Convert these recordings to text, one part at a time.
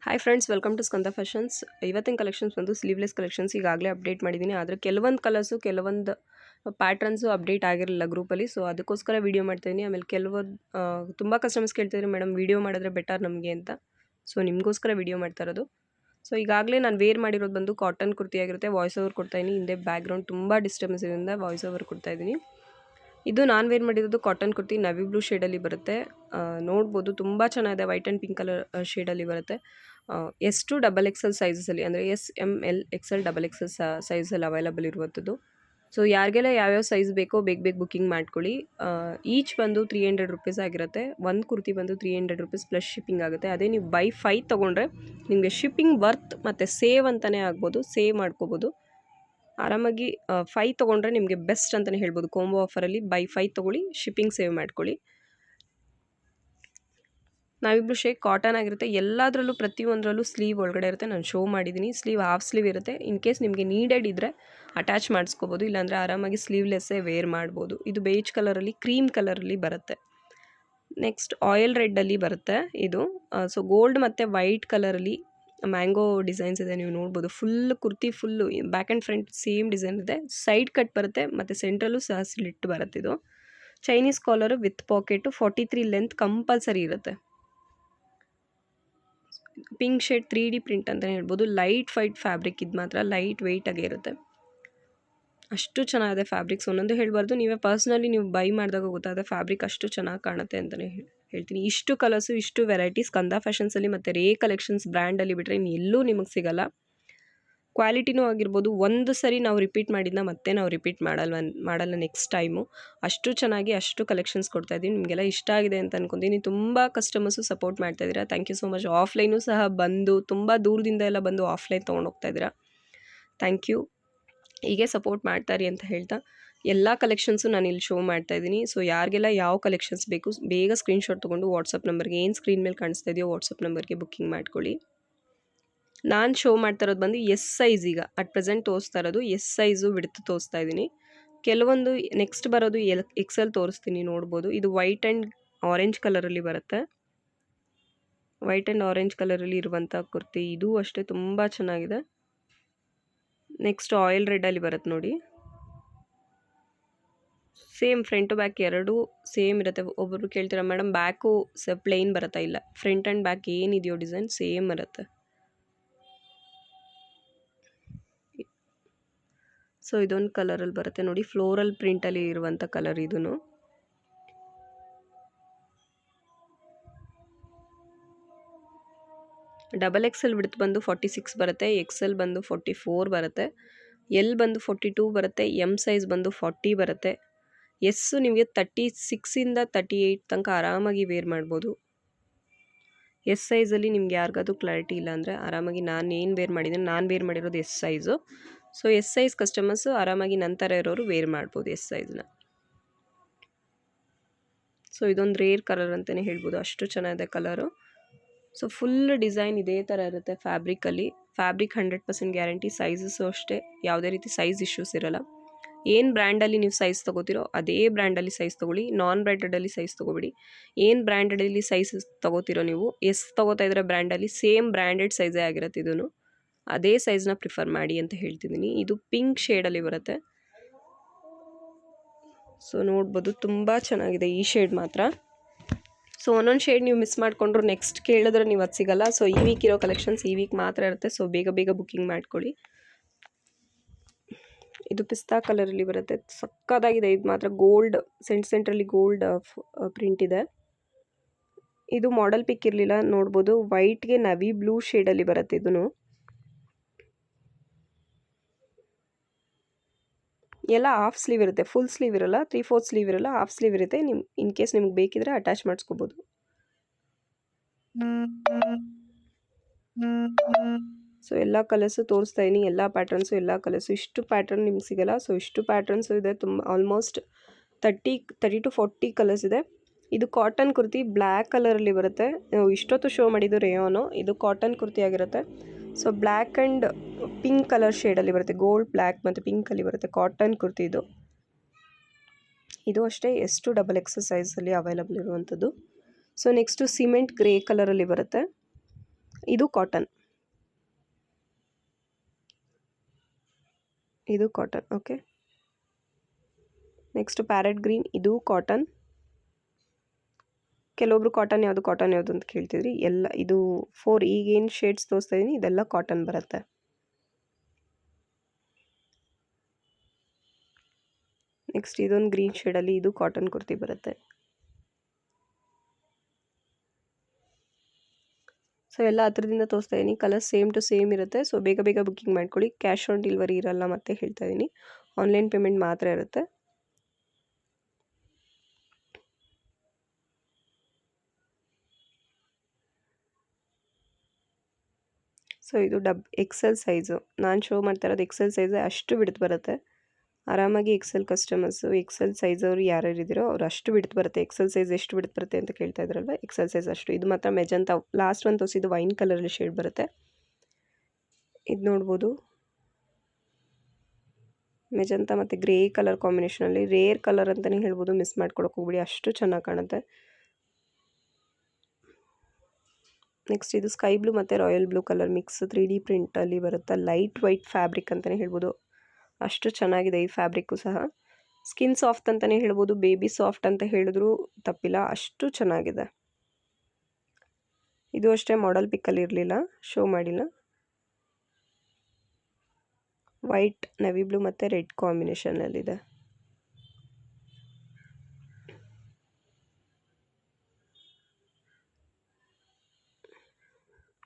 Hi friends, welcome to Skanda fashions. ಇವತ್ತಿನ collections ಬಂದು sleeveless collections ಈಗಾಗಲೇ ಅಪ್ಡೇಟ್ ಮಾಡಿದ್ದೀನಿ. ಆದರೆ ಕೆಲವೊಂದು ಕಲರ್ಸು ಕೆಲವೊಂದು ಪ್ಯಾಟ್ರನ್ಸು ಅಪ್ಡೇಟ್ ಆಗಿರಲಿಲ್ಲ ಗ್ರೂಪಲ್ಲಿ. ಸೊ ಅದಕ್ಕೋಸ್ಕರ ವೀಡಿಯೋ ಮಾಡ್ತಾಯಿದ್ದೀನಿ. ಆಮೇಲೆ ಕೆಲವೊಂದು ತುಂಬ ಕಸ್ಟಮರ್ಸ್ ಕೇಳ್ತಿದ್ರು, ಮೇಡಮ್ ವೀಡಿಯೋ ಮಾಡಿದ್ರೆ ಬೆಟರ್ ನಮಗೆ ಅಂತ. ಸೊ ನಿಮಗೋಸ್ಕರ ವೀಡಿಯೋ ಮಾಡ್ತಾ ಇರೋದು. ಸೊ ಈಗಾಗಲೇ ನಾನು ವೇರ್ ಮಾಡಿರೋದು ಬಂದು ಕಾಟನ್ ಕುರ್ತಿ ಆಗಿರುತ್ತೆ. ವಾಯ್ಸ್ ಓವರ್ ಕೊಡ್ತಾಯಿದ್ದೀನಿ. ಹಿಂದೆ ಬ್ಯಾಕ್ಗ್ರೌಂಡ್ ತುಂಬ ಡಿಸ್ಟರ್ಬೆನ್ಸ್ ಇದರಿಂದ ವಾಯ್ಸ್ ಓವರ್ ಕೊಡ್ತಾಯಿದ್ದೀನಿ. ಇದು ನಾನು ವೇರ್ ಮಾಡಿರೋದು ಕಾಟನ್ ಕುರ್ತಿ ನವಿ ಬ್ಲೂ ಶೇಡಲ್ಲಿ ಬರುತ್ತೆ. ನೋಡ್ಬೋದು ತುಂಬ ಚೆನ್ನಾಗಿದೆ. ವೈಟ್ ಆ್ಯಂಡ್ ಪಿಂಕ್ ಕಲರ್ ಶೇಡಲ್ಲಿ ಬರುತ್ತೆ. S2 XXL ಸೈಜಸಲ್ಲಿ, ಅಂದರೆ SML XL XXL ಸೈಜಲ್ಲಿ ಅವೈಲಬಲ್ ಇರುವಂಥದ್ದು. ಸೊ ಯಾರಿಗೆಲ್ಲ ಯಾವ್ಯಾವ ಸೈಜ್ ಬೇಕೋ ಬೇಗ ಬುಕ್ಕಿಂಗ್ ಮಾಡ್ಕೊಳ್ಳಿ. ಈಚ್ ಬಂದು 300 ರುಪೀಸ್ ಆಗಿರುತ್ತೆ. ಒಂದು ಕುರ್ತಿ ಬಂದು 300 ರುಪೀಸ್ ಪ್ಲಸ್ ಶಿಪ್ಪಿಂಗ್ ಆಗುತ್ತೆ. ಅದೇ ನೀವು ಬೈ 5 ತೊಗೊಂಡ್ರೆ ನಿಮಗೆ ಶಿಪ್ಪಿಂಗ್ ವರ್ತ್ ಮತ್ತು ಸೇವ್ ಅಂತಲೇ ಆಗ್ಬೋದು, ಸೇವ್ ಮಾಡ್ಕೋಬೋದು ಆರಾಮಾಗಿ. 5 ತೊಗೊಂಡ್ರೆ ನಿಮಗೆ ಬೆಸ್ಟ್ ಅಂತಲೇ ಹೇಳ್ಬೋದು. ಕಾಂಬೋ ಆಫರಲ್ಲಿ ಬೈ 5 ತೊಗೊಳ್ಳಿ, ಶಿಪ್ಪಿಂಗ್ ಸೇವ್ ಮಾಡ್ಕೊಳ್ಳಿ. ನಾವಿಬ್ರು ಶೇಕ್ ಕಾಟನ್ ಆಗಿರುತ್ತೆ. ಎಲ್ಲದರಲ್ಲೂ ಪ್ರತಿಯೊಂದರಲ್ಲೂ ಸ್ಲೀವ್ ಒಳಗಡೆ ಇರುತ್ತೆ. ನಾನು ಶೋ ಮಾಡಿದ್ದೀನಿ. ಸ್ಲೀವ್ ಹಾಫ್ ಸ್ಲೀವ್ ಇರುತ್ತೆ. ಇನ್ ಕೇಸ್ ನಿಮಗೆ ನೀಡೆಡ್ ಇದ್ದರೆ ಅಟ್ಯಾಚ್ ಮಾಡಿಸ್ಕೋಬೋದು, ಇಲ್ಲಾಂದರೆ ಆರಾಮಾಗಿ ಸ್ಲೀವ್ಲೆಸ್ಸೇ ವೇರ್ ಮಾಡ್ಬೋದು. ಇದು ಬೇಜ್ ಕಲರಲ್ಲಿ, ಕ್ರೀಮ್ ಕಲರಲ್ಲಿ ಬರುತ್ತೆ. ನೆಕ್ಸ್ಟ್ ಆಯಿಲ್ ರೆಡ್ಡಲ್ಲಿ ಬರುತ್ತೆ ಇದು. ಸೊ ಗೋಲ್ಡ್ ಮತ್ತು ವೈಟ್ ಕಲರಲ್ಲಿ ಮ್ಯಾಂಗೋ ಡಿಸೈನ್ಸ್ ಇದೆ, ನೀವು ನೋಡ್ಬೋದು. Full kurti full back and front same design ಇದೆ. ಸೈಡ್ ಕಟ್ ಬರುತ್ತೆ ಮತ್ತು ಸೆಂಟ್ರಲ್ಲೂ ಸಹ ಸ್ಲಿಟ್ ಬರುತ್ತೆ. ಇದು Chinese collar with pocket, 43 length compulsory ಇರುತ್ತೆ. ಪಿಂಕ್ ಶೇಡ್ 3D ಪ್ರಿಂಟ್ ಅಂತಲೇ ಹೇಳ್ಬೋದು. ಲೈಟ್ ಫೈಟ್ ಫ್ಯಾಬ್ರಿಕ್, ಇದು ಮಾತ್ರ ಲೈಟ್ ವೆಯ್ಟಾಗೇ ಇರುತ್ತೆ. ಅಷ್ಟು ಚೆನ್ನಾಗಿದೆ ಫ್ಯಾಬ್ರಿಕ್ಸ್. ಒಂದೊಂದು ಹೇಳಬಾರ್ದು, ನೀವೇ ಪರ್ಸ್ನಲಿ ನೀವು ಬೈ ಮಾಡಿದಾಗ ಗೊತ್ತಾಗುತ್ತೆ ಫ್ಯಾಬ್ರಿಕ್ ಅಷ್ಟು ಚೆನ್ನಾಗಿ ಕಾಣುತ್ತೆ ಅಂತಲೇ ಹೇಳ್ತೀನಿ. ಇಷ್ಟು ಕಲರ್ಸು, ಇಷ್ಟು ವೆರೈಟೀಸ್ ಸ್ಕಂದ ಫ್ಯಾಷನ್ಸಲ್ಲಿ ಮತ್ತು ರೇ ಕಲೆಕ್ಷನ್ಸ್ ಬ್ರ್ಯಾಂಡಲ್ಲಿ ಬಿಟ್ಟರೆ ಇನ್ನು ಎಲ್ಲೂ ನಿಮಗೆ ಸಿಗೋಲ್ಲ. ಕ್ವಾಲಿಟಿನೂ ಆಗಿರ್ಬೋದು, ಒಂದು ಸರಿ ನಾವು ರಿಪೀಟ್ ಮಾಡಿದ್ನ ಮತ್ತೆ ನಾವು ರಿಪೀಟ್ ಮಾಡಲ್ಲ ನೆಕ್ಸ್ಟ್ ಟೈಮು. ಅಷ್ಟು ಚೆನ್ನಾಗಿ ಅಷ್ಟು ಕಲೆಕ್ಷನ್ಸ್ ಕೊಡ್ತಾಯಿದ್ದೀನಿ. ನಿಮಗೆಲ್ಲ ಇಷ್ಟ ಆಗಿದೆ ಅಂತ ಅನ್ಕೊತೀನಿ. ತುಂಬ ಕಸ್ಟಮರ್ಸು ಸಪೋರ್ಟ್ ಮಾಡ್ತಾಯಿದ್ದೀರಾ. Thank you so much. Offline ಸಹ ಬಂದು, ತುಂಬ ದೂರದಿಂದ ಎಲ್ಲ ಬಂದು ಆಫ್ಲೈನ್ ತೊಗೊಂಡು ಹೋಗ್ತಾಯಿದ್ದೀರಾ. Thank you. ಹೀಗೆ ಸಪೋರ್ಟ್ ಮಾಡ್ತಾರಿ ಅಂತ ಹೇಳ್ತಾ ಎಲ್ಲ ಕಲೆಕ್ಷನ್ಸು ನಾನು ಇಲ್ಲಿ ಶೋ ಮಾಡ್ತಾಯಿದ್ದೀನಿ. ಸೊ ಯಾರಿಗೆಲ್ಲ ಯಾವ ಕಲೆಕ್ಷನ್ಸ್ ಬೇಕು ಬೇಗ ಸ್ಕ್ರೀನ್ಶಾಟ್ ತೊಗೊಂಡು ವಾಟ್ಸಪ್ ನಂಬರ್ಗೆ, ಏನು ಸ್ಕ್ರೀನ್ ಮೇಲೆ ಕಾಣಿಸ್ತಾ ಇದೆಯೋ ವಾಟ್ಸಪ್ ನಂಬರ್ಗೆ ಬುಕ್ಕಿಂಗ್ ಮಾಡ್ಕೊಳ್ಳಿ. ನಾನು ಶೋ ಮಾಡ್ತಾ ಇರೋದು ಬಂದು ಎಸ್ ಸೈಜ್. ಈಗ ಅಟ್ ಪ್ರೆಸೆಂಟ್ ತೋರಿಸ್ತಾ ಇರೋದು ಎಸ್ ಸೈಜು ವಿಡ್ತ್ ತೋರಿಸ್ತಾ ಇದ್ದೀನಿ. ಕೆಲವೊಂದು ನೆಕ್ಸ್ಟ್ ಬರೋದು XL ತೋರಿಸ್ತೀನಿ, ನೋಡ್ಬೋದು. ಇದು ವೈಟ್ ಆ್ಯಂಡ್ ಆರೆಂಜ್ ಕಲರಲ್ಲಿ ಬರುತ್ತೆ. ವೈಟ್ ಆ್ಯಂಡ್ ಆರೆಂಜ್ ಕಲರಲ್ಲಿ ಇರುವಂಥ ಕುರ್ತಿ, ಇದು ಅಷ್ಟೇ ತುಂಬ ಚೆನ್ನಾಗಿದೆ. ನೆಕ್ಸ್ಟ್ ಆಯಿಲ್ ರೆಡ್ಡಲ್ಲಿ ಬರುತ್ತೆ ನೋಡಿ. ಸೇಮ್ ಫ್ರಂಟ್ ಟು ಬ್ಯಾಕ್ ಎರಡೂ ಸೇಮ್ ಇರುತ್ತೆ. ಒಬ್ಬರು ಕೇಳ್ತೀರಾ ಮೇಡಮ್ ಬ್ಯಾಕು ಪ್ಲೇನ್ ಬರುತ್ತಾ? ಇಲ್ಲ, ಫ್ರಂಟ್ ಆ್ಯಂಡ್ ಬ್ಯಾಕ್ ಏನಿದೆಯೋ ಡಿಸೈನ್ ಸೇಮ್ ಇರುತ್ತೆ. ಸೊ ಇದೊಂದು ಕಲರಲ್ಲಿ ಬರುತ್ತೆ ನೋಡಿ, ಫ್ಲೋರಲ್ ಪ್ರಿಂಟಲ್ಲಿ ಇರುವಂಥ ಕಲರ್ ಇದೂ. XXL ವಿಡ್ತ್ ಬಂದು 46 ಬರುತ್ತೆ. XL ಬಂದು 44 ಬರುತ್ತೆ. L ಬಂದು 42 ಬರುತ್ತೆ. M ಸೈಜ್ ಬಂದು 40 ಬರುತ್ತೆ. ಎಸ್ ನಿಮಗೆ 36ಇಂದ 38 ತನಕ ಆರಾಮಾಗಿ ವೇರ್ ಮಾಡ್ಬೋದು. ಎಸ್ ಸೈಜಲ್ಲಿ ನಿಮ್ಗೆ ಯಾರಿಗಾದ್ರೂ ಕ್ಲಾರಿಟಿ ಇಲ್ಲ ಅಂದರೆ ಆರಾಮಾಗಿ ನಾನು ಏನು ವೇರ್ ಮಾಡಿದ್ದೀನಿ, ನಾನು ವೇರ್ ಮಾಡಿರೋದು S size. So S size customers ಆರಾಮಾಗಿ ನಂತರ ಇರೋರು ವೇರ್ ಮಾಡ್ಬೋದು ಎಸ್ ಸೈಜ್ನ. ಸೊ ಇದೊಂದು ರೇರ್ ಕಲರ್ ಅಂತಲೇ ಹೇಳ್ಬೋದು, ಅಷ್ಟು ಚೆನ್ನಾಗಿದೆ ಕಲರು. ಸೊ ಫುಲ್ ಡಿಸೈನ್ ಇದೇ ಥರ ಇರುತ್ತೆ ಫ್ಯಾಬ್ರಿಕಲ್ಲಿ. Fabric 100% guarantee. ಸೈಜಸ್ಸು ಅಷ್ಟೇ, ಯಾವುದೇ ರೀತಿ ಸೈಜ್ ಇಶ್ಯೂಸ್ ಇರೋಲ್ಲ. ಏನು ಬ್ರ್ಯಾಂಡಲ್ಲಿ ನೀವು ಸೈಜ್ ತೊಗೋತೀರೋ ಅದೇ ಬ್ರ್ಯಾಂಡಲ್ಲಿ ಸೈಜ್ ತೊಗೊಳ್ಳಿ. ನಾನ್ ಬ್ರ್ಯಾಂಡೆಡಲ್ಲಿ ಸೈಜ್ ತೊಗೊಬೇಡಿ. ಏನು ಬ್ರ್ಯಾಂಡೆಡಲ್ಲಿ ಸೈಜ್ ತೊಗೋತೀರೋ ನೀವು, ತೊಗೋತಾ ಇದ್ರೆ ಬ್ರ್ಯಾಂಡಲ್ಲಿ ಸೇಮ್ ಬ್ರ್ಯಾಂಡೆಡ್ ಸೈಜೇ ಆಗಿರುತ್ತೆ. ಇದೂ ಅದೇ ಸೈಜ್ನ ಪ್ರಿಫರ್ ಮಾಡಿ ಅಂತ ಹೇಳ್ತಿದ್ದೀನಿ. ಇದು ಪಿಂಕ್ ಶೇಡಲ್ಲಿ ಬರುತ್ತೆ. ಸೊ ನೋಡ್ಬೋದು, ತುಂಬ ಚೆನ್ನಾಗಿದೆ ಈ ಶೇಡ್ ಮಾತ್ರ. ಸೊ ಒಂದೊಂದು ಶೇಡ್ ನೀವು ಮಿಸ್ ಮಾಡಿಕೊಂಡ್ರು ನೆಕ್ಸ್ಟ್ ಕೇಳಿದ್ರೆ ನೀವು ಅದು ಸಿಗೋಲ್ಲ. ಸೊ ಈ ವೀಕ್ ಇರೋ ಕಲೆಕ್ಷನ್ಸ್ ಈ ವೀಕ್ ಮಾತ್ರ ಇರುತ್ತೆ. ಸೊ ಬೇಗ ಬುಕ್ಕಿಂಗ್ ಮಾಡ್ಕೊಳ್ಳಿ. ಇದು ಪಿಸ್ತಾ ಕಲರಲ್ಲಿ ಬರುತ್ತೆ. ಸಕ್ಕತ್ತಾಗಿದೆ ಇದು ಮಾತ್ರ. ಗೋಲ್ಡ್ ಸೆಂಟ್ರಲ್ಲಿ ಗೋಲ್ಡ್ ಪ್ರಿಂಟ್ ಇದೆ. ಇದು ಮಾಡೆಲ್ ಪಿಕ್ ಇರಲಿಲ್ಲ, ನೋಡ್ಬೋದು. ವೈಟ್ಗೆ ನವಿ ಬ್ಲೂ ಶೇಡಲ್ಲಿ ಬರುತ್ತೆ. ಇದೂ ಎಲ್ಲ ಹಾಫ್ ಸ್ಲೀವ್ ಇರುತ್ತೆ, ಫುಲ್ ಸ್ಲೀವ್ ಇರೋಲ್ಲ, 3/4 ಸ್ಲೀವ್ ಇರೋಲ್ಲ, ಹಾಫ್ ಸ್ಲೀವ್ ಇರುತ್ತೆ. ಇನ್ ಕೇಸ್ ನಿಮ್ಗೆ ಬೇಕಿದ್ರೆ ಅಟ್ಯಾಚ್ ಮಾಡಿಸ್ಕೋಬೋದು. ಸೊ ಎಲ್ಲ ಕಲರ್ಸು ತೋರಿಸ್ತಾ ಇದ್ದೀನಿ, ಎಲ್ಲ ಪ್ಯಾಟರ್ನ್ಸು, ಎಲ್ಲ ಕಲರ್ಸು. ಇಷ್ಟು ಪ್ಯಾಟರ್ನ್ ನಿಮ್ಗೆ ಸಿಗೋಲ್ಲ. ಸೊ ಇಷ್ಟು ಪ್ಯಾಟರ್ನ್ಸು ಇದೆ, ತುಂಬ ಆಲ್ಮೋಸ್ಟ್ 30 to 40 ಕಲರ್ಸ್ ಇದೆ. ಇದು ಕಾಟನ್ ಕುರ್ತಿ ಬ್ಲ್ಯಾಕ್ ಕಲರಲ್ಲಿ ಬರುತ್ತೆ. ಇಷ್ಟೊತ್ತು ಶೋ ಮಾಡಿದ್ದು ರೇಯಾನು, ಇದು ಕಾಟನ್ ಕುರ್ತಿ ಆಗಿರುತ್ತೆ. So black and pink colour ಶೇಡಲ್ಲಿ ಬರುತ್ತೆ. ಗೋಲ್ಡ್, ಬ್ಲ್ಯಾಕ್ ಮತ್ತು ಪಿಂಕಲ್ಲಿ ಬರುತ್ತೆ. ಕಾಟನ್ ಕುರ್ತಿ ಇದು ಅಷ್ಟೇ. S2 XXL ಸೈಜಲ್ಲಿ ಅವೈಲಬಲ್ ಇರುವಂಥದ್ದು. ಸೊ ನೆಕ್ಸ್ಟು ಸಿಮೆಂಟ್ ಗ್ರೇ ಕಲರಲ್ಲಿ ಬರುತ್ತೆ. ಇದು ಕಾಟನ್, ಇದು cotton. Okay, next parrot green, ಇದು ಕಾಟನ್. ಕೆಲವೊಬ್ರು ಕಾಟನ್ ಯಾವುದು ಅಂತ ಕೇಳ್ತಿದ್ರಿ. ಎಲ್ಲ ಇದು 4 ಈಗೇನು ಶೇಡ್ಸ್ ತೋರಿಸ್ತಾ ಇದ್ದೀನಿ ಇದೆಲ್ಲ ಕಾಟನ್ ಬರುತ್ತೆ. ನೆಕ್ಸ್ಟ್ ಇದೊಂದು ಗ್ರೀನ್ ಶೇಡಲ್ಲಿ, ಇದು ಕಾಟನ್ ಕುರ್ತಿ ಬರುತ್ತೆ. ಸೊ ಎಲ್ಲ ಹತ್ರದಿಂದ ತೋರಿಸ್ತಾ ಇದ್ದೀನಿ. ಕಲರ್ ಸೇಮ್ ಟು ಸೇಮ್ ಇರುತ್ತೆ. ಸೊ ಬೇಗ ಬೇಗ ಬುಕ್ಕಿಂಗ್ ಮಾಡ್ಕೊಳ್ಳಿ. ಕ್ಯಾಶ್ ಆನ್ ಡೆಲಿವರಿ ಇರಲ್ಲ, ಮತ್ತೆ ಹೇಳ್ತಾ ಇದ್ದೀನಿ. ಆನ್ಲೈನ್ ಪೇಮೆಂಟ್ ಮಾತ್ರ ಇರುತ್ತೆ. ಸೊ ಇದು ಎಕ್ಸೆಲ್ ಸೈಜು. ನಾನು ಶೋ ಮಾಡ್ತಾ ಇರೋದು ಎಕ್ಸೆಲ್ ಸೈಜ್. ಅಷ್ಟು ಬಿಡ್ತು ಬರುತ್ತೆ. ಆರಾಮಾಗಿ ಎಕ್ಸೆಲ್ ಕಸ್ಟಮರ್ಸು, ಎಕ್ಸೆಲ್ ಸೈಜ್ ಅವರು ಯಾರ್ಯಾರು ಇದ್ದೀರೋ ಅವ್ರು ಅಷ್ಟು ಬಿಡ್ತು ಬರುತ್ತೆ. ಎಕ್ಸೆಲ್ ಸೈಜ್ ಎಷ್ಟು ಬಿಡ್ತು ಬರುತ್ತೆ ಅಂತ ಕೇಳ್ತಾ ಇದ್ರಲ್ವ, ಎಕ್ಸೆಲ್ ಸೈಜ್ ಅಷ್ಟು. ಇದು ಮಾತ್ರ ಮೆಜಂತ, ಲಾಸ್ಟ್ ಒಂದು ತೋರಿಸಿದ್ದು ವೈನ್ ಕಲರಲ್ಲಿ ಶೇಡ್ ಬರುತ್ತೆ. ಇದು ನೋಡ್ಬೋದು, ಮೆಜಂತ ಮತ್ತು ಗ್ರೇ ಕಲರ್ ಕಾಂಬಿನೇಷನಲ್ಲಿ, ರೇರ್ ಕಲರ್ ಅಂತಲೇ ಹೇಳ್ಬೋದು. ಮಿಸ್ ಮಾಡ್ಕೊಳಕ್ಕೆ ಹೋಗ್ಬಿಡಿ, ಅಷ್ಟು ಚೆನ್ನಾಗಿ ಕಾಣುತ್ತೆ. ನೆಕ್ಸ್ಟ್ ಇದು ಸ್ಕೈ ಬ್ಲೂ ಮತ್ತು royal blue colour mix 3D ಪ್ರಿಂಟಲ್ಲಿ ಬರುತ್ತೆ. ಲೈಟ್ ವೈಟ್ ಫ್ಯಾಬ್ರಿಕ್ ಅಂತಲೇ ಹೇಳ್ಬೋದು. ಅಷ್ಟು ಚೆನ್ನಾಗಿದೆ ಈ ಫ್ಯಾಬ್ರಿಕ್ಕು ಸಹ. ಸ್ಕಿನ್ ಸಾಫ್ಟ್ ಅಂತಲೇ ಹೇಳ್ಬೋದು, ಬೇಬಿ ಸಾಫ್ಟ್ ಅಂತ ಹೇಳಿದ್ರು ತಪ್ಪಿಲ್ಲ, ಅಷ್ಟು ಚೆನ್ನಾಗಿದೆ. ಇದು ಅಷ್ಟೇ ಮಾಡೆಲ್ ಪಿಕ್ಕಲ್ಲಿ ಇರಲಿಲ್ಲ, ಶೋ ಮಾಡಿಲ್ಲ. ವೈಟ್, ನೆವಿ ಬ್ಲೂ ಮತ್ತು ರೆಡ್ ಕಾಂಬಿನೇಷನಲ್ಲಿದೆ.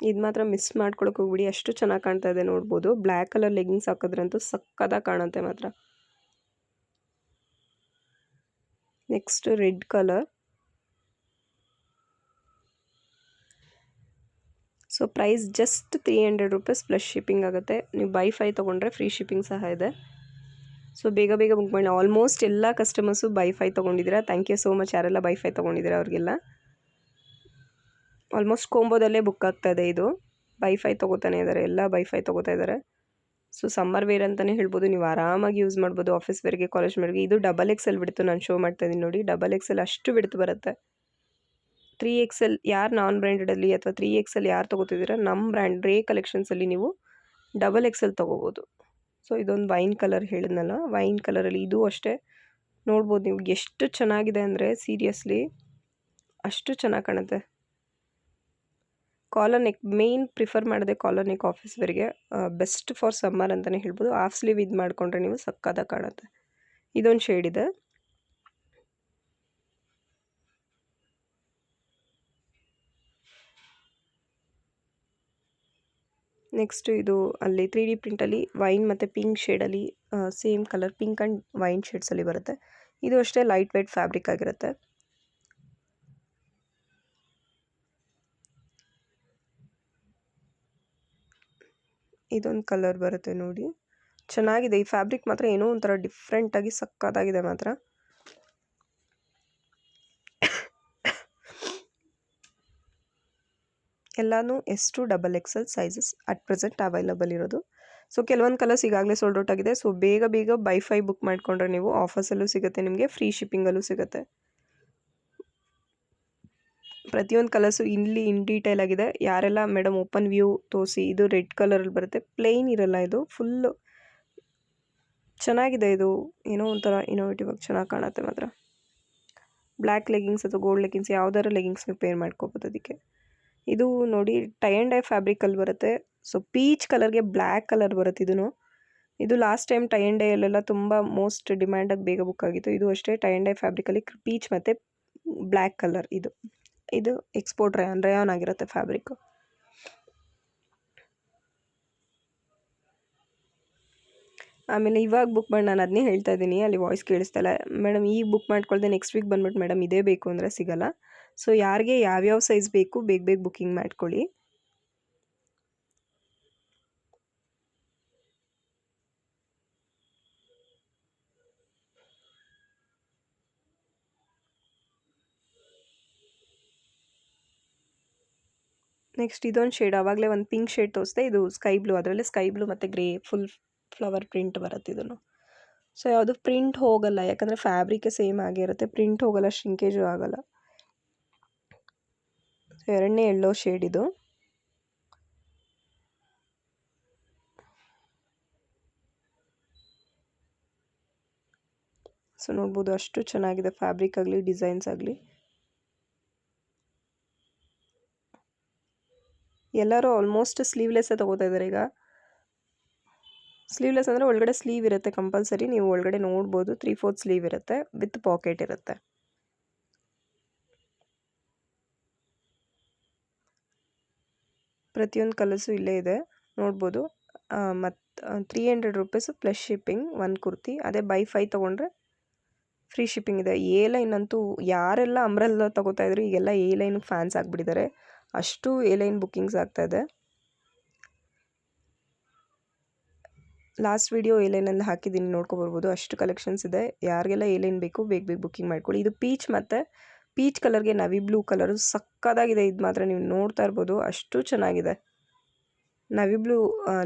ಇದು ಮಾತ್ರ ಮಿಸ್ ಮಾಡ್ಕೊಳಕ್ಕೆ ಹೋಗ್ಬಿಡಿ, ಅಷ್ಟು ಚೆನ್ನಾಗಿ ಕಾಣ್ತಾ ಇದೆ. ನೋಡ್ಬೋದು, ಬ್ಲ್ಯಾಕ್ ಕಲರ್ ಲೆಗಿನ್ಸ್ ಹಾಕಿದ್ರಂತೂ ಸಕ್ಕತ್ತಾಗಿ ಕಾಣುತ್ತೆ ಮಾತ್ರ. Next red colour. So price just 300 rupees plus shipping ಆಗುತ್ತೆ. ನೀವು ಬೈ 5 ತೊಗೊಂಡ್ರೆ ಫ್ರೀ ಶಿಪ್ಪಿಂಗ್ ಸಹ ಇದೆ. ಸೊ ಬೇಗ ಬೇಗ ಬುಕ್ ಮಾಡಿ. ಆಲ್ಮೋಸ್ಟ್ ಎಲ್ಲ ಕಸ್ಟಮರ್ಸು ಬೈ 5 ತೊಗೊಂಡಿದ್ದೀರಾ. ಥ್ಯಾಂಕ್ ಯು ಸೋ ಮಚ್ ಯಾರೆಲ್ಲ ಬೈ 5 ತೊಗೊಂಡಿದ್ದೀರಾ ಅವ್ರಿಗೆಲ್ಲ. ಆಲ್ಮೋಸ್ಟ್ ಕೋಂಬೋದಲ್ಲೇ ಬುಕ್ ಆಗ್ತಾಯಿದೆ ಇದು. ಬೈ 5 ತೊಗೋತಾನೆ ಇದ್ದಾರೆ, ಎಲ್ಲ ಬೈ 5 ತೊಗೋತಾ ಇದ್ದಾರೆ. ಸೊ ಸಮ್ಮರ್ ವೇರ್ ಅಂತಲೇ ಹೇಳ್ಬೋದು, ನೀವು ಆರಾಮಾಗಿ ಯೂಸ್ ಮಾಡ್ಬೋದು. ಆಫೀಸ್ ವೇರ್ಗೆ, ಕಾಲೇಜ್ ವೇರ್ಗೆ. ಇದು XXL ಬಿಡ್ತು, ನಾನು ಶೋ ಮಾಡ್ತಾ ಇದ್ದೀನಿ ನೋಡಿ. XXL ಅಷ್ಟು ಬಿಡ್ತು ಬರುತ್ತೆ. 3XL ಯಾರು ನಾನ್ ಬ್ರ್ಯಾಂಡೆಡಲ್ಲಿ ಅಥವಾ 3XL ಯಾರು ತೊಗೋತಿದ್ದೀರಾ, ನಮ್ಮ ಬ್ರ್ಯಾಂಡ್ ರೇ ಕಲೆಕ್ಷನ್ಸಲ್ಲಿ ನೀವು XXL ತೊಗೋಬೋದು. ಸೊ ಇದೊಂದು ವೈನ್ ಕಲರ್ ಹೇಳಿದ್ನಲ್ಲ, ವೈನ್ ಕಲರಲ್ಲಿ ಇದು ಅಷ್ಟೇ ನೋಡ್ಬೋದು ನೀವು. ಎಷ್ಟು ಚೆನ್ನಾಗಿದೆ ಅಂದರೆ ಸೀರಿಯಸ್ಲಿ ಅಷ್ಟು ಚೆನ್ನಾಗಿ ಕಾಣುತ್ತೆ. ಕಾಲರ್ ನೆಕ್ ಮೇಯ್ನ್ ಪ್ರಿಫರ್ ಮಾಡಿದೆ, ಕಾಲರ್ ನೆಕ್ ಆಫೀಸ್ ವೇರ್ಗೆ ಬೆಸ್ಟ್ ಫಾರ್ ಸಮ್ಮರ್ ಅಂತಲೇ ಹೇಳ್ಬೋದು. ಹಾಫ್ ಸ್ಲೀವ್ ಇದು ಮಾಡಿಕೊಂಡ್ರೆ ನೀವು ಸಕ್ಕತ್ತಾಗಿ ಕಾಣುತ್ತೆ. ಇದೊಂದು ಶೇಡ್ ಇದೆ. ನೆಕ್ಸ್ಟ್ ಇದು ಅಲ್ಲಿ 3D ಪ್ರಿಂಟಲ್ಲಿ ವೈನ್ ಮತ್ತು ಪಿಂಕ್ ಶೇಡಲ್ಲಿ same colour pink and wine ಶೇಡ್ಸಲ್ಲಿ ಬರುತ್ತೆ. ಇದು ಅಷ್ಟೇ ಲೈಟ್ ವೆಯ್ಟ್ ಫ್ಯಾಬ್ರಿಕ್ ಆಗಿರುತ್ತೆ. ಇದೊಂದು ಕಲರ್ ಬರುತ್ತೆ ನೋಡಿ, ಚೆನ್ನಾಗಿದೆ. ಈ ಫ್ಯಾಬ್ರಿಕ್ ಮಾತ್ರ ಏನೋ ಒಂಥರ ಡಿಫ್ರೆಂಟಾಗಿ ಸಕ್ಕತ್ತಾಗಿದೆ ಮಾತ್ರ. ಎಲ್ಲನೂ S2 XXL sizes at present available ಇರೋದು. ಸೊ ಕೆಲವೊಂದು ಕಲರ್ಸ್ ಈಗಾಗಲೇ ಸೋಲ್ಡ್ ಔಟ್ ಆಗಿದೆ. ಸೊ ಬೇಗ ಬೇಗ ಬೈ 5 ಬುಕ್ ಮಾಡಿಕೊಂಡ್ರೆ ನೀವು ಆಫರ್ಸಲ್ಲೂ ಸಿಗುತ್ತೆ, ನಿಮಗೆ ಫ್ರೀ ಶಿಪ್ಪಿಂಗಲ್ಲೂ ಸಿಗುತ್ತೆ. ಪ್ರತಿಯೊಂದು ಕಲರ್ಸು ಇಲ್ಲಿ ಇನ್ ಡೀಟೇಲ್ ಆಗಿದೆ. ಯಾರೆಲ್ಲ ಮೇಡಮ್ ಓಪನ್ ವ್ಯೂ ತೋರಿಸಿ, ಇದು ರೆಡ್ ಕಲರಲ್ಲಿ ಬರುತ್ತೆ, ಪ್ಲೇನ್ ಇರಲ್ಲ, ಇದು ಫುಲ್ಲು ಚೆನ್ನಾಗಿದೆ. ಇದು ಏನೋ ಒಂಥರ ಇನೋವೇಟಿವ್ ಆಗಿ ಚೆನ್ನಾಗಿ ಕಾಣುತ್ತೆ ಮಾತ್ರ. ಬ್ಲ್ಯಾಕ್ ಲೆಗಿನ್ಸ್ ಅಥವಾ ಗೋಲ್ಡ್ ಲೆಗಿನ್ಸ್ ಯಾವ್ದಾರ ಲೆಗಿನ್ಸ್ ನೀವು ಪೇರ್ ಮಾಡ್ಕೋಬೋದು ಅದಕ್ಕೆ. ಇದು ನೋಡಿ ಟೈ ಆ್ಯಂಡ್ ಡೈ ಫ್ಯಾಬ್ರಿಕಲ್ಲಿ ಬರುತ್ತೆ. ಸೊ ಪೀಚ್ ಕಲರ್ಗೆ ಬ್ಲ್ಯಾಕ್ ಕಲರ್ ಬರುತ್ತೆ ಇದನ್ನು. ಇದು ಲಾಸ್ಟ್ ಟೈಮ್ ಟೈ ಆ್ಯಂಡ್ ಡೈಯಲ್ಲೆಲ್ಲ ತುಂಬ ಮೋಸ್ಟ್ ಡಿಮ್ಯಾಂಡಾಗಿ ಬೇಗ ಬುಕ್ ಆಗಿತ್ತು. ಇದು ಅಷ್ಟೇ ಟೈ ಆ್ಯಂಡ್ ಡೈ ಫ್ಯಾಬ್ರಿಕಲ್ಲಿ ಪೀಚ್ ಮತ್ತು ಬ್ಲ್ಯಾಕ್ ಕಲರ್. ಇದು ಎಕ್ಸ್ಪೋರ್ಟ್ ರಯಾನ್ ಆಗಿರುತ್ತೆ ಫ್ಯಾಬ್ರಿಕ್ಕು. ಆಮೇಲೆ ಇವಾಗ ಬುಕ್ ಮಾಡಿ, ನಾನು ಅದನ್ನೇ ಹೇಳ್ತಾ ಇದ್ದೀನಿ, ಅಲ್ಲಿ ವಾಯ್ಸ್ ಕೇಳಿಸ್ತಾ ಇಲ್ಲ. ಮೇಡಮ್ ಈಗ ಬುಕ್ ಮಾಡ್ಕೊಳ್ದೆ ನೆಕ್ಸ್ಟ್ ವೀಕ್ ಬಂದ್ಬಿಟ್ಟು ಮೇಡಮ್ ಇದೇ ಬೇಕು ಅಂದರೆ ಸಿಗಲ್ಲ. ಸೊ ಯಾರಿಗೆ ಯಾವ್ಯಾವ ಸೈಜ್ ಬೇಕು ಬೇಗ ಬೇಗ ಬುಕ್ಕಿಂಗ್ ಮಾಡ್ಕೊಳ್ಳಿ. ನೆಕ್ಸ್ಟ್ ಇದೊಂದು ಶೇಡ್, ಆವಾಗಲೇ ಒಂದು ಪಿಂಕ್ ಶೇಡ್ ತೋರಿಸ್ದೆ. ಇದು ಸ್ಕೈ ಬ್ಲೂ, ಅದರಲ್ಲಿ ಸ್ಕೈ ಬ್ಲೂ ಮತ್ತು ಗ್ರೇ ಫುಲ್ ಫ್ಲವರ್ ಪ್ರಿಂಟ್ ಬರುತ್ತೆ ಇದನ್ನು. ಸೊ ಯಾವುದು ಪ್ರಿಂಟ್ ಹೋಗಲ್ಲ, ಯಾಕಂದರೆ ಫ್ಯಾಬ್ರಿಕೇ ಸೇಮ್ ಆಗೇ ಇರುತ್ತೆ. ಪ್ರಿಂಟ್ ಹೋಗಲ್ಲ, ಶ್ರಿಂಕೇಜು ಆಗಲ್ಲ. ಸೊ ಎರಡನೇ ಎಲ್ಲೋ ಶೇಡ್ ಇದು. ಸೊ ನೋಡ್ಬೋದು ಅಷ್ಟು ಚೆನ್ನಾಗಿದೆ ಫ್ಯಾಬ್ರಿಕ್ ಆಗಲಿ ಡಿಸೈನ್ಸ್ ಆಗಲಿ. ಎಲ್ಲರೂ ಆಲ್ಮೋಸ್ಟ್ ಸ್ಲೀವ್ಲೆಸ್ಸೇ ತೊಗೋತಾ ಇದ್ದಾರೆ ಈಗ. ಸ್ಲೀವ್ಲೆಸ್ ಅಂದರೆ ಒಳಗಡೆ ಸ್ಲೀವ್ ಇರುತ್ತೆ ಕಂಪಲ್ಸರಿ. ನೀವು ಒಳಗಡೆ ನೋಡ್ಬೋದು 3/4 ಸ್ಲೀವ್ ಇರುತ್ತೆ ವಿತ್ ಪಾಕೆಟ್ ಇರುತ್ತೆ. ಪ್ರತಿಯೊಂದು ಕಲರ್ಸು ಇಲ್ಲೇ ಇದೆ ನೋಡ್ಬೋದು. ಮತ್ತು 300 ರುಪೀಸು ಪ್ಲಸ್ ಶಿಪ್ಪಿಂಗ್ ಒಂದು ಕುರ್ತಿ. ಅದೇ ಬೈ 5 ತೊಗೊಂಡ್ರೆ ಫ್ರೀ ಶಿಪ್ಪಿಂಗ್ ಇದೆ. ಎ ಲೈನ್ ಅಂತೂ ಯಾರೆಲ್ಲ ಅಂಬ್ರೆಲ್ಲ ತೊಗೋತಾ ಇದ್ರು ಈಗೆಲ್ಲ ಎ ಲೈನ್ ಫ್ಯಾನ್ಸ್ ಆಗಿಬಿಟ್ಟಿದ್ದಾರೆ. ಅಷ್ಟು ಎ ಲೈನ್ ಬುಕ್ಕಿಂಗ್ಸ್ ಆಗ್ತಾಯಿದೆ. ಲಾಸ್ಟ್ ವಿಡಿಯೋ ಎ ಲೈನಲ್ಲಿ ಹಾಕಿದ್ದೀನಿ, ನೋಡ್ಕೊಬರ್ಬೋದು. ಅಷ್ಟು ಕಲೆಕ್ಷನ್ಸ್ ಇದೆ. ಯಾರಿಗೆಲ್ಲ ಎ ಲೈನ್ ಬೇಕು ಬೇಗ ಬುಕ್ಕಿಂಗ್ ಮಾಡ್ಕೊಳ್ಳಿ. ಇದು ಪೀಚ್ ಕಲರ್ಗೆ ನವಿ ಬ್ಲೂ ಕಲರು ಸಕ್ಕದಾಗಿದೆ. ಇದು ಮಾತ್ರ ನೀವು ನೋಡ್ತಾ ಇರ್ಬೋದು, ಅಷ್ಟು ಚೆನ್ನಾಗಿದೆ. ನವಿ ಬ್ಲೂ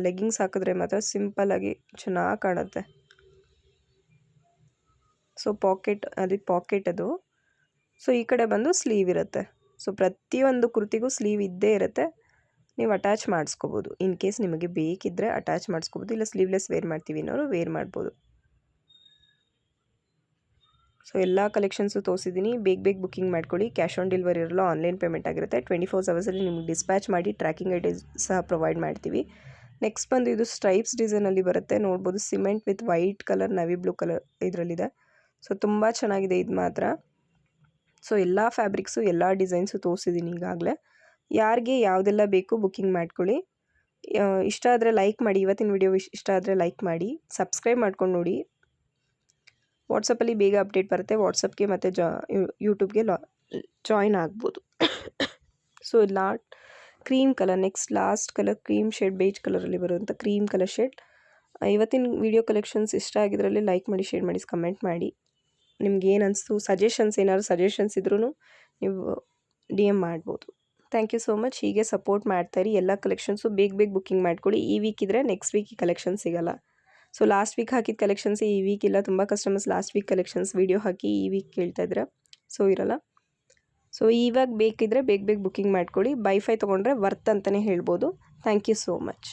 ಲೆಗ್ಗಿಂಗ್ಸ್ ಹಾಕಿದ್ರೆ ಮಾತ್ರ ಸಿಂಪಲ್ಲಾಗಿ ಚೆನ್ನಾಗಿ ಕಾಣುತ್ತೆ. ಸೊ ಪಾಕೆಟ್ ಅದು. ಸೊ ಈ ಕಡೆ ಬಂದು ಸ್ಲೀವ್ ಇರುತ್ತೆ. ಸೊ ಪ್ರತಿಯೊಂದು ಕುರ್ತಿಗೂ ಸ್ಲೀವ್ ಇದ್ದೇ ಇರುತ್ತೆ. ನೀವು ಅಟ್ಯಾಚ್ ಮಾಡಿಸ್ಕೋಬೋದು. ಇನ್ ಕೇಸ್ ನಿಮಗೆ ಬೇಕಿದ್ದರೆ ಅಟ್ಯಾಚ್ ಮಾಡಿಸ್ಕೋಬೋದು, ಇಲ್ಲ ಸ್ಲೀವ್ಲೆಸ್ ವೇರ್ ಮಾಡ್ತೀವಿ ಅನ್ನೋರು ವೇರ್ ಮಾಡ್ಬೋದು. ಸೊ ಎಲ್ಲ ಕಲೆಕ್ಷನ್ಸು ತೋರಿಸಿದ್ದೀನಿ. ಬೇಗ ಬುಕ್ಕಿಂಗ್ ಮಾಡ್ಕೊಳ್ಳಿ. ಕ್ಯಾಶ್ ಆನ್ ಡೆಲಿವರಿ ಇರಲ್ಲ, ಆನ್ಲೈನ್ ಪೇಮೆಂಟ್ ಆಗಿರುತ್ತೆ. 24 ಅವರ್ಸಲ್ಲಿ ನಿಮ್ಗೆ ಡಿಸ್ಪ್ಯಾಚ್ ಮಾಡಿ ಟ್ರ್ಯಾಕಿಂಗ್ ಐಡಿ ಸಹ ಪ್ರೊವೈಡ್ ಮಾಡ್ತೀವಿ. ನೆಕ್ಸ್ಟ್ ಬಂದು ಇದು ಸ್ಟ್ರೈಪ್ಸ್ ಡಿಸೈನಲ್ಲಿ ಬರುತ್ತೆ. ನೋಡ್ಬೋದು cement with white colour Navi blue colour ಇದರಲ್ಲಿದೆ. ಸೊ ತುಂಬ ಚೆನ್ನಾಗಿದೆ ಇದು ಮಾತ್ರ. ಸೊ ಎಲ್ಲ ಫ್ಯಾಬ್ರಿಕ್ಸು ಎಲ್ಲ ಡಿಸೈನ್ಸು ತೋರಿಸಿದ್ದೀನಿ ಈಗಾಗಲೇ. ಯಾರಿಗೆ ಯಾವುದೆಲ್ಲ ಬೇಕು ಬುಕ್ಕಿಂಗ್ ಮಾಡ್ಕೊಳ್ಳಿ. ಇಷ್ಟ ಆದರೆ ಲೈಕ್ ಮಾಡಿ. ಇವತ್ತಿನ ವಿಡಿಯೋ ಇಷ್ಟ ಆದರೆ ಲೈಕ್ ಮಾಡಿ, ಸಬ್ಸ್ಕ್ರೈಬ್ ಮಾಡ್ಕೊಂಡು ನೋಡಿ. ವಾಟ್ಸಪ್ಪಲ್ಲಿ ಬೇಗ ಅಪ್ಡೇಟ್ ಬರುತ್ತೆ. ವಾಟ್ಸಪ್ಗೆ ಮತ್ತು ಯೂಟ್ಯೂಬ್ಗೆ ಜಾಯಿನ್ ಆಗ್ಬೋದು. So cream colour, next last colour cream shade, beige ಕಲರಲ್ಲಿ ಬರುವಂಥ ಕ್ರೀಮ್ ಕಲರ್ ಶೇಡ್. ಇವತ್ತಿನ ವಿಡಿಯೋ ಕಲೆಕ್ಷನ್ಸ್ ಇಷ್ಟ ಆಗಿದ್ರಲ್ಲಿ ಲೈಕ್ ಮಾಡಿ, ಶೇರ್ ಮಾಡಿ, ಕಮೆಂಟ್ ಮಾಡಿ. ನಿಮ್ಗೆ ಏನು ಅನಿಸ್ತು, ಏನಾದ್ರು ಸಜೆಷನ್ಸ್ ಇದ್ರೂ ನೀವು DM ಮಾಡ್ಬೋದು. Thank you so much. ಹೀಗೆ ಸಪೋರ್ಟ್ ಮಾಡ್ತಾಯಿರಿ. ಎಲ್ಲ ಕಲೆಕ್ಷನ್ಸು ಬೇಗ ಬುಕ್ಕಿಂಗ್ ಮಾಡ್ಕೊಳ್ಳಿ. ಈ ವೀಕ್ ಇದ್ದರೆ ನೆಕ್ಸ್ಟ್ ವೀಕ್ ಈ ಕಲೆಕ್ಷನ್ ಸಿಗೋಲ್ಲ. ಸೊ ಲಾಸ್ಟ್ ವೀಕ್ ಹಾಕಿದ ಕಲೆಕ್ಷನ್ಸ್ ಈ ವೀಕ್ ಇಲ್ಲ. ತುಂಬ customers last week collections video ಹಾಕಿ ಈ ವೀಕ್ ಕೇಳ್ತಾ ಇದ್ರೆ ಸೊ ಇರಲ್ಲ. ಸೊ ಇವಾಗ ಬೇಕಿದ್ದರೆ ಬೇಗ ಬುಕ್ಕಿಂಗ್ ಮಾಡ್ಕೊಳ್ಳಿ. ಬೈ 5 ತೊಗೊಂಡ್ರೆ ವರ್ತ್ ಅಂತಲೇ ಹೇಳ್ಬೋದು. Thank you so much.